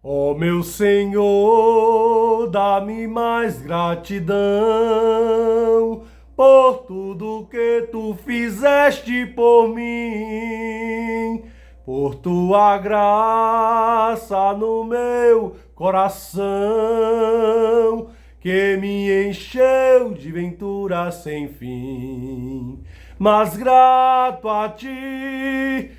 Ó meu Senhor, dá-me mais gratidão por tudo que tu fizeste por mim, por tua graça no meu coração, que me encheu de ventura sem fim. Mas grato a ti,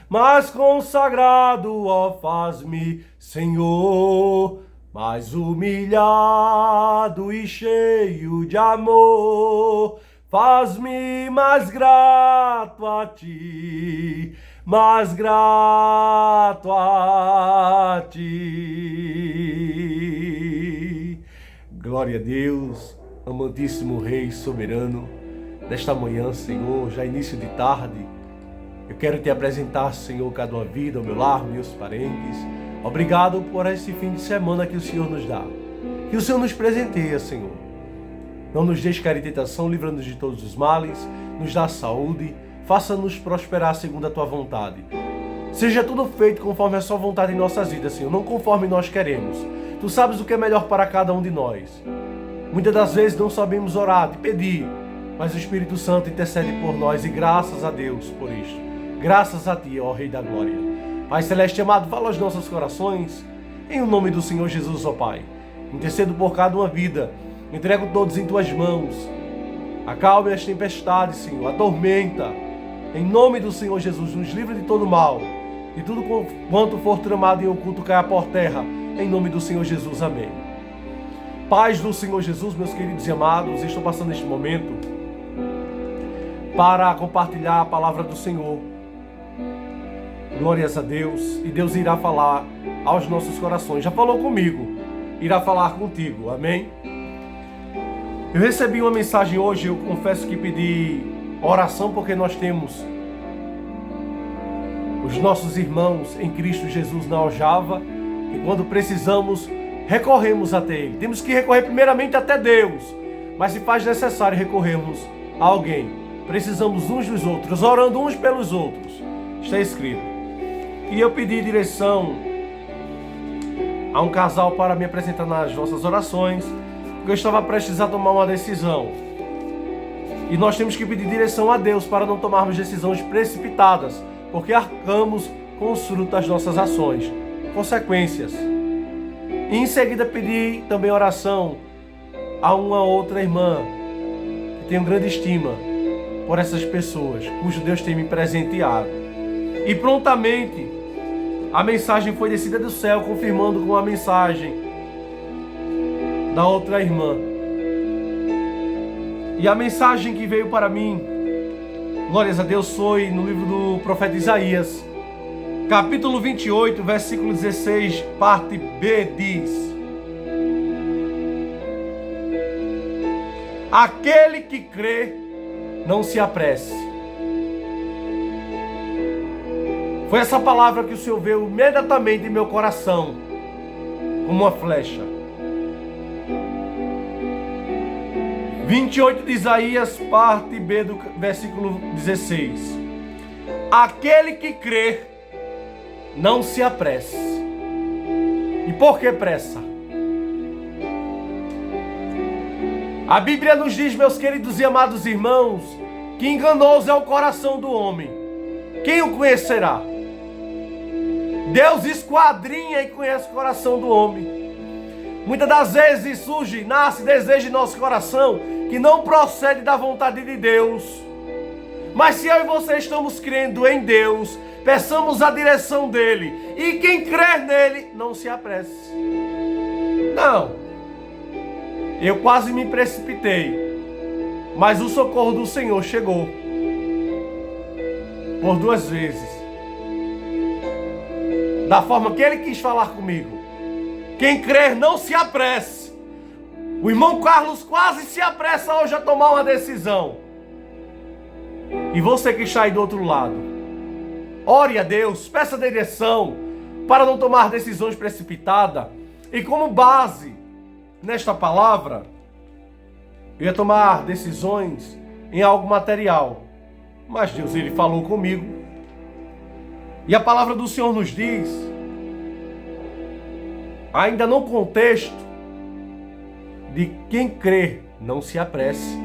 mais consagrado, ó, faz-me, Senhor, mais humilhado e cheio de amor, faz-me mais grato a ti, mais grato a ti. Glória a Deus, amantíssimo Rei soberano. Nesta manhã, Senhor, já início de tarde, eu quero te apresentar, Senhor, cada uma vida, o meu lar, meus parentes. Obrigado por esse fim de semana que o Senhor nos dá. Que o Senhor nos presenteia, Senhor. Não nos deixe cair em tentação, livra-nos de todos os males, nos dá saúde, faça-nos prosperar segundo a tua vontade. Seja tudo feito conforme a sua vontade em nossas vidas, Senhor, não conforme nós queremos. Tu sabes o que é melhor para cada um de nós. Muitas das vezes não sabemos orar, te pedir, mas o Espírito Santo intercede por nós e graças a Deus por isto. Graças a ti, ó Rei da Glória. Pai Celeste amado, fala aos nossos corações, em o nome do Senhor Jesus, ó Pai. Intercedo por cada uma vida, entrego todos em tuas mãos. Acalme as tempestades, Senhor, a tormenta. Em nome do Senhor Jesus, nos livre de todo mal. E tudo quanto for tramado em oculto caia por terra. Em nome do Senhor Jesus, amém. Paz do Senhor Jesus, meus queridos e amados, estou passando este momento para compartilhar a palavra do Senhor. Glórias a Deus. E Deus irá falar aos nossos corações. Já falou comigo, irá falar contigo. Amém? Eu recebi uma mensagem hoje. Eu confesso que pedi oração porque nós temos os nossos irmãos em Cristo Jesus na aljava. E quando precisamos, recorremos até Ele. Temos que recorrer primeiramente até Deus. Mas se faz necessário recorrermos a alguém, precisamos uns dos outros, orando uns pelos outros. Está escrito. E eu pedi direção a um casal para me apresentar nas nossas orações, porque eu estava prestes a tomar uma decisão. E nós temos que pedir direção a Deus para não tomarmos decisões precipitadas, porque arcamos com os frutos das nossas ações, consequências. E em seguida pedi também oração a uma outra irmã que tenho grande estima por essas pessoas, cujo Deus tem me presenteado. E prontamente a mensagem foi descida do céu, confirmando com a mensagem da outra irmã. E a mensagem que veio para mim, glórias a Deus, foi no livro do profeta Isaías, capítulo 28, versículo 16, parte B, diz: aquele que crê, não se apresse. Foi essa palavra que o Senhor veio imediatamente em meu coração, como uma flecha. 28 de Isaías, parte B do versículo 16. Aquele que crê, não se apresse. E por que pressa? A Bíblia nos diz, meus queridos e amados irmãos, que enganoso é o coração do homem. Quem o conhecerá? Deus esquadrinha e conhece o coração do homem. Muitas das vezes nasce desejo em nosso coração que não procede da vontade de Deus. Mas se eu e você estamos crendo em Deus, peçamos a direção dele. E quem crer nele, não se apresse. Não. Eu quase me precipitei, mas o socorro do Senhor chegou por 2 vezes, da forma que Ele quis falar comigo. Quem crer não se apresse. O irmão Carlos quase se apressa hoje a tomar uma decisão. E você que está aí do outro lado, ore a Deus, peça direção para não tomar decisões precipitadas. E como base nesta palavra, eu ia tomar decisões em algo material. Mas Deus, Ele falou comigo E a palavra do Senhor nos diz, ainda no contexto de quem crê, não se apresse.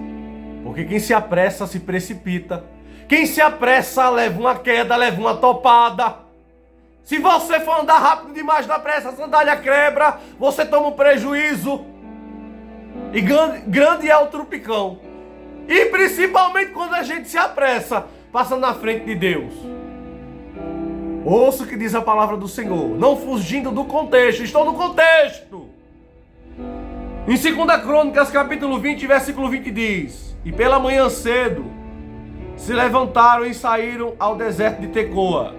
Porque quem se apressa se precipita. Quem se apressa leva uma queda, leva uma topada. Se você for andar rápido demais na pressa, a sandália quebra, você toma um prejuízo. E grande é o trupicão. E principalmente quando a gente se apressa, passa na frente de Deus. Ouça o que diz a palavra do Senhor, não fugindo do contexto, estou no contexto. Em 2 Crônicas, capítulo 20, versículo 20 diz: E pela manhã cedo se levantaram e saíram ao deserto de Tecoa.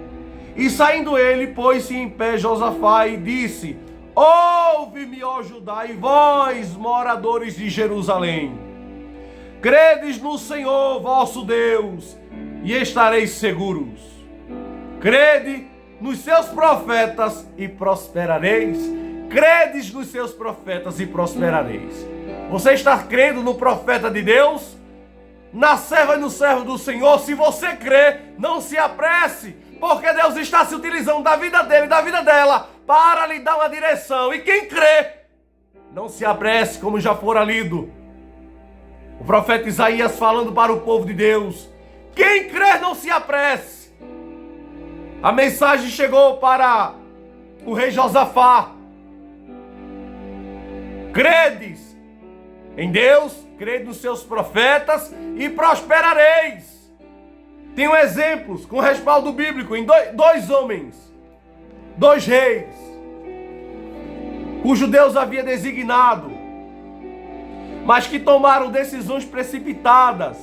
E saindo ele, pôs-se em pé Josafá e disse: Ouve-me, ó Judá, e vós, moradores de Jerusalém. Credes no Senhor vosso Deus, e estareis seguros. Crede nos seus profetas e prosperareis. Credes nos seus profetas e prosperareis. Você está crendo no profeta de Deus? Na serva e no servo do Senhor? Se você crê, não se apresse, porque Deus está se utilizando da vida dele e da vida dela para lhe dar uma direção. E quem crê, não se apresse, como já fora lido. O profeta Isaías falando para o povo de Deus: quem crê, não se apresse. A mensagem chegou para o rei Josafá: credes em Deus, crede nos seus profetas e prosperareis. Tenho exemplos com respaldo bíblico em dois homens, dois reis, cujo Deus havia designado, mas que tomaram decisões precipitadas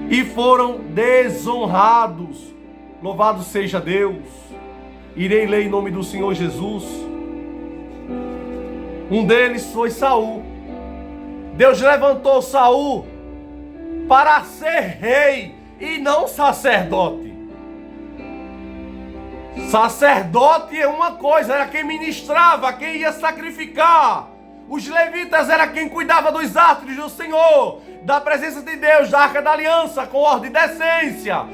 e foram desonrados. Louvado seja Deus. Irei ler em nome do Senhor Jesus. Um deles foi Saul. Deus levantou Saul para ser rei e não sacerdote. Sacerdote é uma coisa, era quem ministrava, quem ia sacrificar. Os levitas era quem cuidava dos atos do Senhor, da presença de Deus, da arca da aliança, com ordem e decência.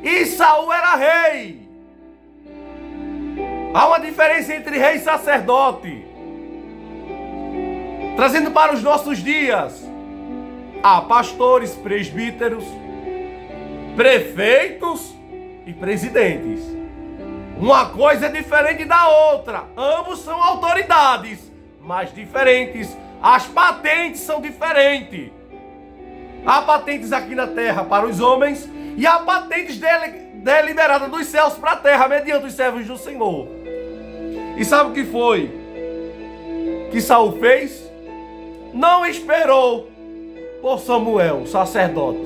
E Saul era rei. Há uma diferença entre rei e sacerdote. Trazendo para os nossos dias, há pastores, presbíteros, prefeitos e presidentes. Uma coisa é diferente da outra. Ambos são autoridades, mas diferentes. As patentes são diferentes. Há patentes aqui na terra para os homens e há patentes deliberadas dos céus para a terra mediante os servos do Senhor. E sabe o que foi que Saul fez? Não esperou por Samuel, sacerdote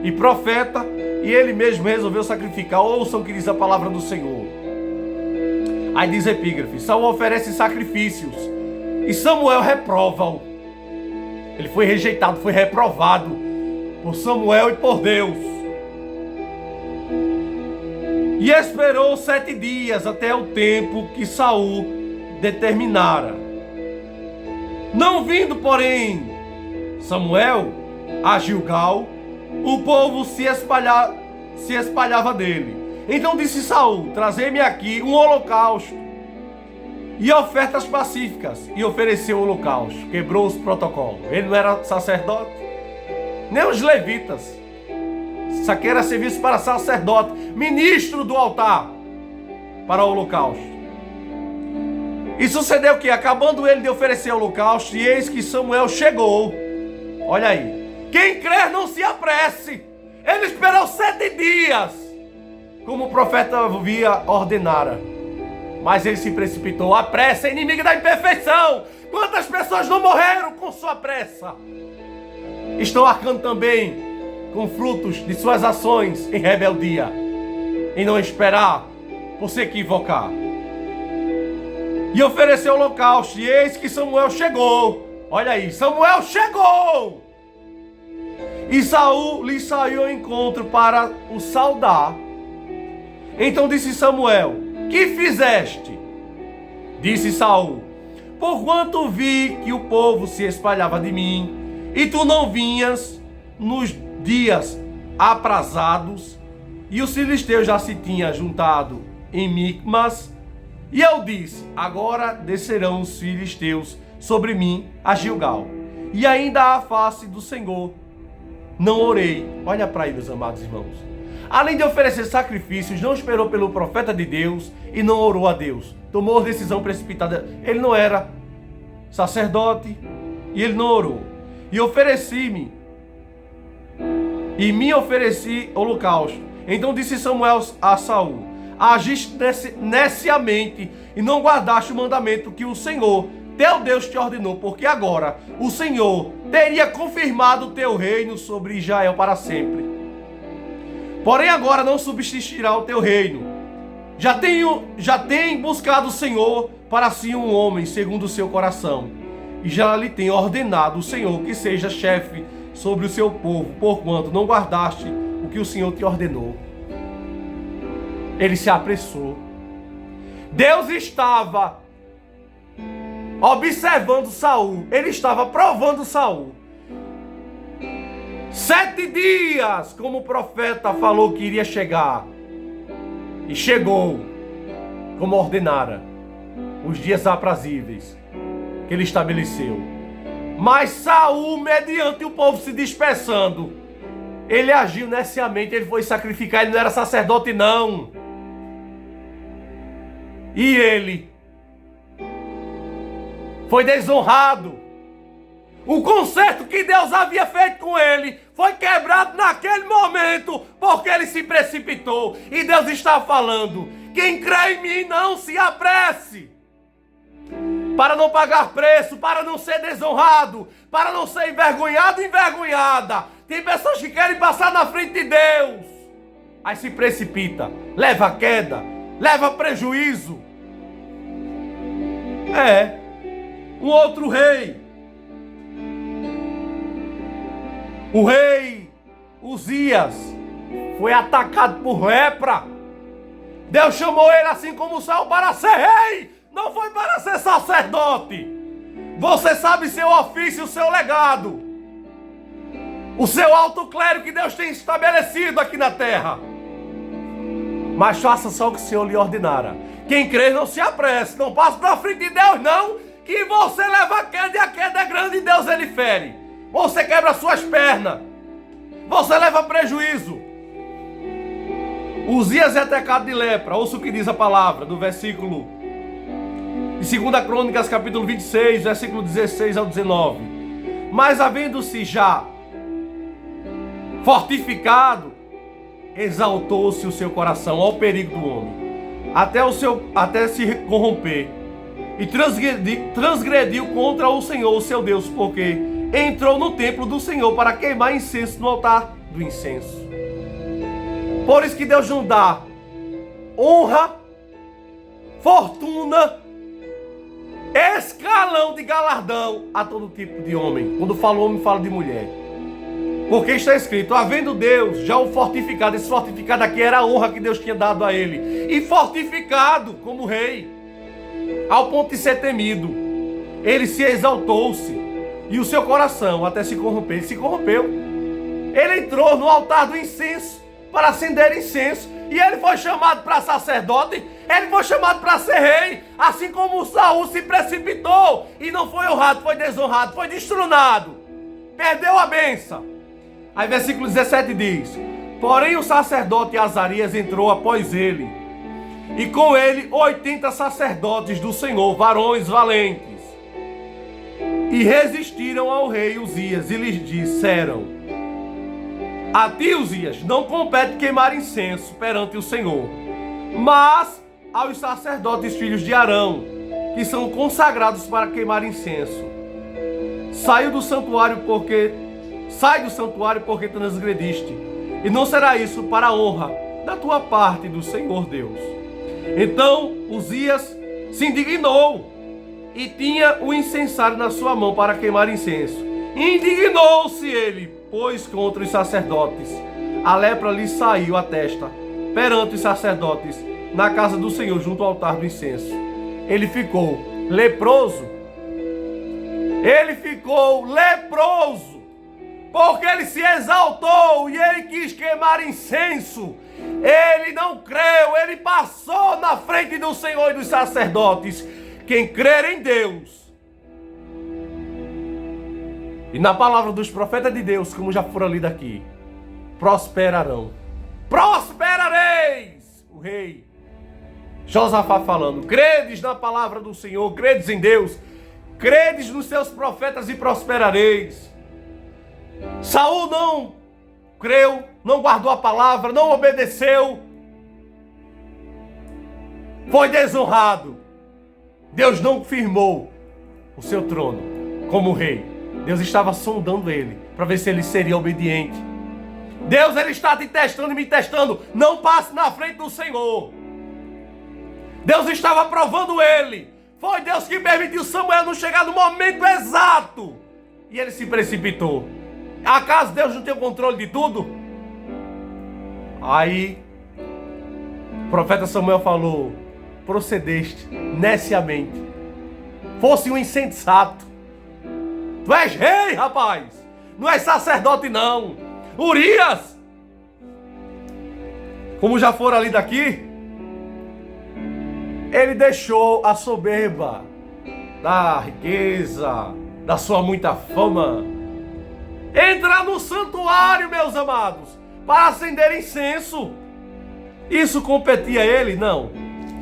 e profeta, e ele mesmo resolveu sacrificar. Ouçam o que diz a palavra do Senhor. Aí diz epígrafe: Saul oferece sacrifícios e Samuel reprova-o. Ele foi rejeitado, foi reprovado por Samuel e por Deus. E esperou 7 dias até o tempo que Saul determinara. Não vindo, porém, Samuel a Gilgal, o povo se espalhava dele. Então disse Saul: trazei-me aqui um holocausto e ofertas pacíficas. E ofereceu o holocausto. Quebrou os protocolos. Ele não era sacerdote, nem os levitas. Isso aqui era serviço para sacerdote, ministro do altar para o holocausto. E sucedeu que, acabando ele de oferecer o holocausto, e eis que Samuel chegou. Olha aí. Quem crer não se apresse. Ele esperou 7 dias, como o profeta havia ordenara. Mas ele se precipitou. A pressa é inimiga da imperfeição. Quantas pessoas não morreram com sua pressa? Estão arcando também com frutos de suas ações em rebeldia, em não esperar por se equivocar. E ofereceu o holocausto, e eis que Samuel chegou. Olha aí, Samuel chegou! E Saul lhe saiu ao encontro para o saudar. Então disse Samuel: que fizeste? Disse Saul: porquanto vi que o povo se espalhava de mim, e tu não vinhas nos dias aprazados, E os filisteus já se tinham juntado em Micmas. E eu disse: agora descerão os filisteus sobre mim a Gilgal. E ainda à face do Senhor não orei. Olha para aí, meus amados irmãos. Além de oferecer sacrifícios, não esperou pelo profeta de Deus e não orou a Deus. Tomou decisão precipitada. Ele não era sacerdote e ele não orou. E me ofereci holocausto. Então disse Samuel a Saul: agiste neciamente e não guardaste o mandamento que o Senhor, teu Deus, te ordenou, porque agora o Senhor teria confirmado o teu reino sobre Israel para sempre. Porém agora não subsistirá o teu reino. Já tem buscado o Senhor para si um homem segundo o seu coração, e já lhe tem ordenado o Senhor que seja chefe sobre o seu povo, porquanto não guardaste o que o Senhor te ordenou. Ele se apressou. Deus estava observando Saul. Ele estava provando Saul. 7 dias, como o profeta falou que iria chegar. E chegou, como ordenara, os dias aprazíveis que ele estabeleceu. Mas Saul, mediante o povo se dispersando, ele agiu neciamente, ele foi sacrificar, ele não era sacerdote não. E ele foi desonrado. O concerto que Deus havia feito com ele foi quebrado naquele momento, porque ele se precipitou. E Deus está falando: quem crê em mim não se apresse, para não pagar preço, para não ser desonrado, para não ser envergonhado, envergonhada. Tem pessoas que querem passar na frente de Deus, aí se precipita, leva queda, leva prejuízo. Um outro rei, o rei Uzias, foi atacado por lepra. Deus chamou ele, assim como Saul, para ser rei, não foi para ser sacerdote. Você sabe seu ofício, o seu legado, o seu alto clero que Deus tem estabelecido aqui na terra. Mas faça só o que o Senhor lhe ordenara. Quem crê não se apresse, não passe na frente de Deus não, que você leva a queda e a queda é grande e Deus ele fere. Você quebra suas pernas, você leva prejuízo. Uzias é atacado de lepra. Ouça o que diz a palavra do versículo de 2 Crônicas, capítulo 26, versículo 16 ao 19. Mas havendo-se já fortificado, exaltou-se o seu coração ao perigo do homem, até se corromper, e transgrediu contra o Senhor, o seu Deus, porque entrou no templo do Senhor para queimar incenso no altar do incenso. Por isso que Deus não dá honra, fortuna, escalão de galardão a todo tipo de homem. Quando fala homem, fala de mulher. Porque está escrito: havendo Deus já o fortificado. Esse fortificado aqui era a honra que Deus tinha dado a ele. E fortificado como rei, ao ponto de ser temido, ele se exaltou-se. E o seu coração até se corromper. Ele se corrompeu. Ele entrou no altar do incenso para acender incenso. E ele foi chamado para sacerdote. Ele foi chamado para ser rei. Assim como Saul se precipitou e não foi honrado, foi desonrado, foi destronado, perdeu a bênção. Aí versículo 17 diz: porém o sacerdote Azarias entrou após ele, e com ele 80 sacerdotes do Senhor, varões valentes, e resistiram ao rei Uzias, e lhes disseram: a ti, Uzias, não compete queimar incenso perante o Senhor, mas aos sacerdotes filhos de Arão, que são consagrados para queimar incenso. Sai do santuário porque transgrediste, e não será isso para a honra da tua parte do Senhor Deus. Então Uzias se indignou e tinha o incensário na sua mão para queimar incenso. Indignou-se ele, pois contra os sacerdotes a lepra lhe saiu à testa perante os sacerdotes na casa do Senhor, junto ao altar do incenso. Ele ficou leproso. Porque ele se exaltou e ele quis queimar incenso. Ele não creu, ele passou na frente do Senhor e dos sacerdotes. Quem crer em Deus e na palavra dos profetas de Deus, como já foram lidos aqui, prosperarão. Prosperareis! O rei Josafá falando: credes na palavra do Senhor, credes em Deus, credes nos seus profetas e prosperareis. Saul não creu, não guardou a palavra, não obedeceu, foi desonrado. Deus não firmou o seu trono como rei. Deus estava sondando ele para ver se ele seria obediente. Deus, ele está te testando e me testando. Não passe na frente do Senhor. Deus estava provando ele. Foi Deus que permitiu Samuel não chegar no momento exato e ele se precipitou. Acaso Deus não tem o controle de tudo? Aí o profeta Samuel falou: procedeste neciamente, fosse um insensato. Tu és rei, rapaz, não és sacerdote não. Urias, como já foram ali daqui, ele deixou a soberba da riqueza, da sua muita fama, entrar no santuário, meus amados, para acender incenso. Isso competia a ele? Não.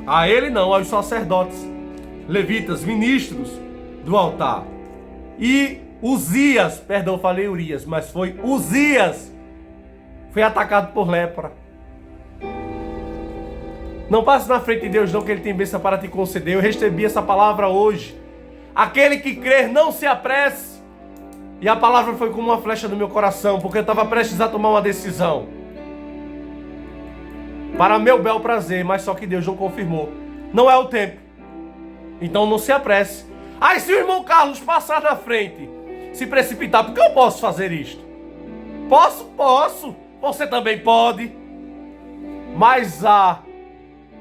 A ele não, aos sacerdotes, levitas, ministros do altar. E Uzias, perdão, falei Urias, mas foi Uzias, foi atacado por lepra. Não passe na frente de Deus não, que Ele tem bênção para te conceder. Eu recebi essa palavra hoje. Aquele que crer, não se apresse. E a palavra foi como uma flecha no meu coração, porque eu estava prestes a tomar uma decisão, para meu bel prazer, mas só que Deus não confirmou. Não é o tempo. Então não se apresse. Aí se o irmão Carlos passar na frente, se precipitar, porque eu posso fazer isto? Posso. Você também pode. Mas há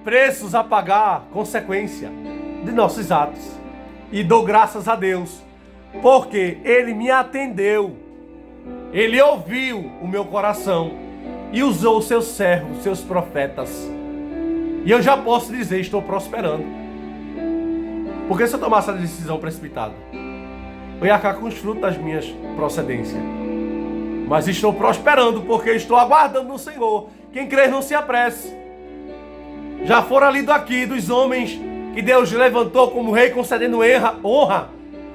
preços a pagar, consequência de nossos atos. E dou graças a Deus, porque Ele me atendeu. Ele ouviu o meu coração e usou os seus servos, seus profetas. E eu já posso dizer, estou prosperando. Porque se eu tomasse a decisão precipitada, eu ia ficar com os frutos das minhas procedências. Mas estou prosperando, porque estou aguardando no Senhor. Quem crer não se apresse. Já foram lido aqui dos homens que Deus levantou como rei, concedendo honra,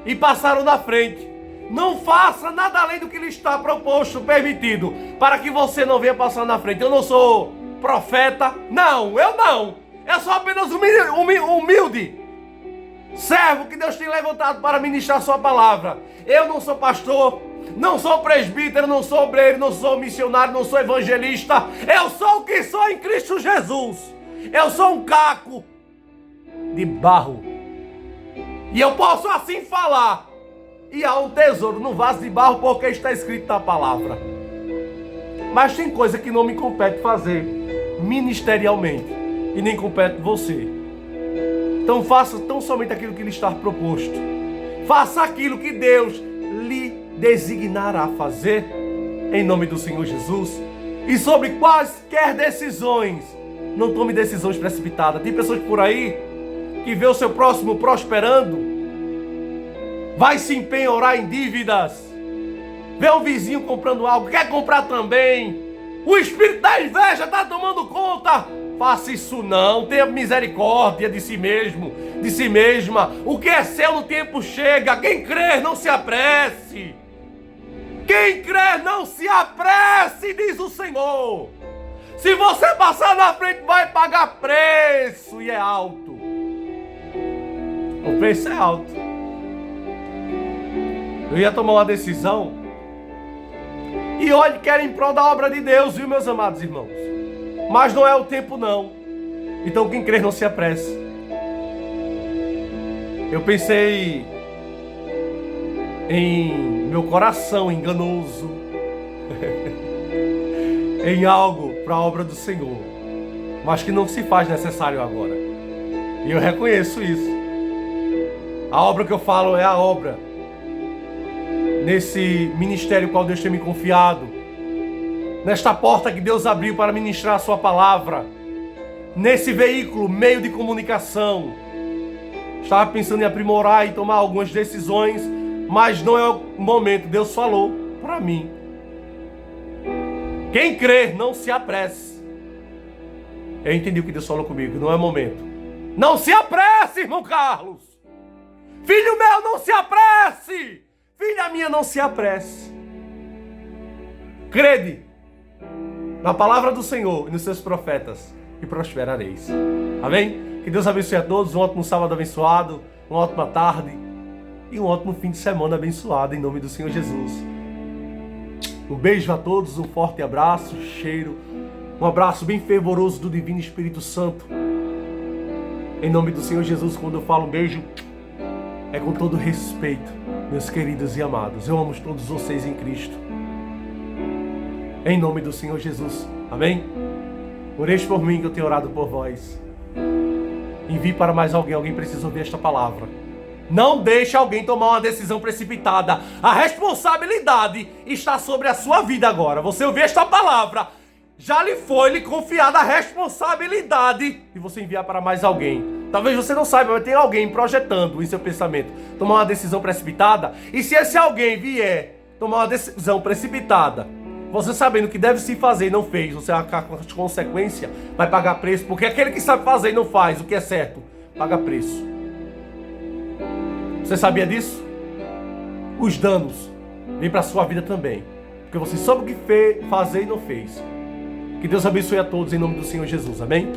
e passaram na frente. Não faça nada além do que lhe está proposto, permitido, para que você não venha passar na frente. Eu não sou profeta, não, eu não. Eu sou apenas humilde servo que Deus tem levantado para ministrar sua palavra. Eu não sou pastor, não sou presbítero, não sou obreiro, não sou missionário, não sou evangelista. Eu sou o que sou em Cristo Jesus. Eu sou um caco de barro. E eu posso assim falar. E há um tesouro no vaso de barro, porque está escrito na palavra. Mas tem coisa que não me compete fazer ministerialmente, e nem compete você. Então faça tão somente aquilo que lhe está proposto. Faça aquilo que Deus lhe designará fazer, em nome do Senhor Jesus. E sobre quaisquer decisões, não tome decisões precipitadas. Tem pessoas por aí que vê o seu próximo prosperando, vai se empenhorar em dívidas, vê um vizinho comprando algo, quer comprar também. O espírito da inveja está tomando conta. Faça isso não, tenha misericórdia de si mesmo, de si mesma. O que é seu no tempo chega. Quem crer não se apresse. Quem crer não se apresse, diz o Senhor. Se você passar na frente, vai pagar preço, e é alto. O preço é alto. Eu ia tomar uma decisão, e olhe que era em prol da obra de Deus, viu, meus amados irmãos? Mas não é o tempo não. Então quem crer não se apresse. Eu pensei em meu coração enganoso, em algo para a obra do Senhor, mas que não se faz necessário agora. E eu reconheço isso. A obra que eu falo é a obra nesse ministério qual Deus tem me confiado. nesta porta que Deus abriu para ministrar a sua palavra, nesse veículo, meio de comunicação. Estava pensando em aprimorar e tomar algumas decisões, mas não é o momento. Deus falou para mim: quem crer, não se apresse. Eu entendi o que Deus falou comigo, não é o momento. Não se apresse, irmão Carlos. Filho meu, não se apresse. Filha minha, não se apresse. Crede na palavra do Senhor e nos seus profetas e prosperareis. Amém? Que Deus abençoe a todos. Um ótimo sábado abençoado, uma ótima tarde e um ótimo fim de semana abençoado em nome do Senhor Jesus. Um beijo a todos, um forte abraço, cheiro, um abraço bem fervoroso do Divino Espírito Santo. Em nome do Senhor Jesus, quando eu falo beijo, é com todo respeito, meus queridos e amados. Eu amo todos vocês em Cristo. Em nome do Senhor Jesus. Amém? Oreis por mim, que eu tenho orado por vós. Envie para mais alguém. Alguém precisa ouvir esta palavra. Não deixe alguém tomar uma decisão precipitada. A responsabilidade está sobre a sua vida agora. Você ouvir esta palavra, já lhe foi confiada a responsabilidade de você enviar para mais alguém. Talvez você não saiba, mas tem alguém projetando em seu pensamento tomar uma decisão precipitada. E se esse alguém vier tomar uma decisão precipitada, você sabendo o que deve se fazer e não fez, você vai ficar com as consequências, vai pagar preço. Porque aquele que sabe fazer e não faz o que é certo, paga preço. Você sabia disso? Os danos vêm para a sua vida também, porque você soube o que fazer e não fez. Que Deus abençoe a todos em nome do Senhor Jesus. Amém?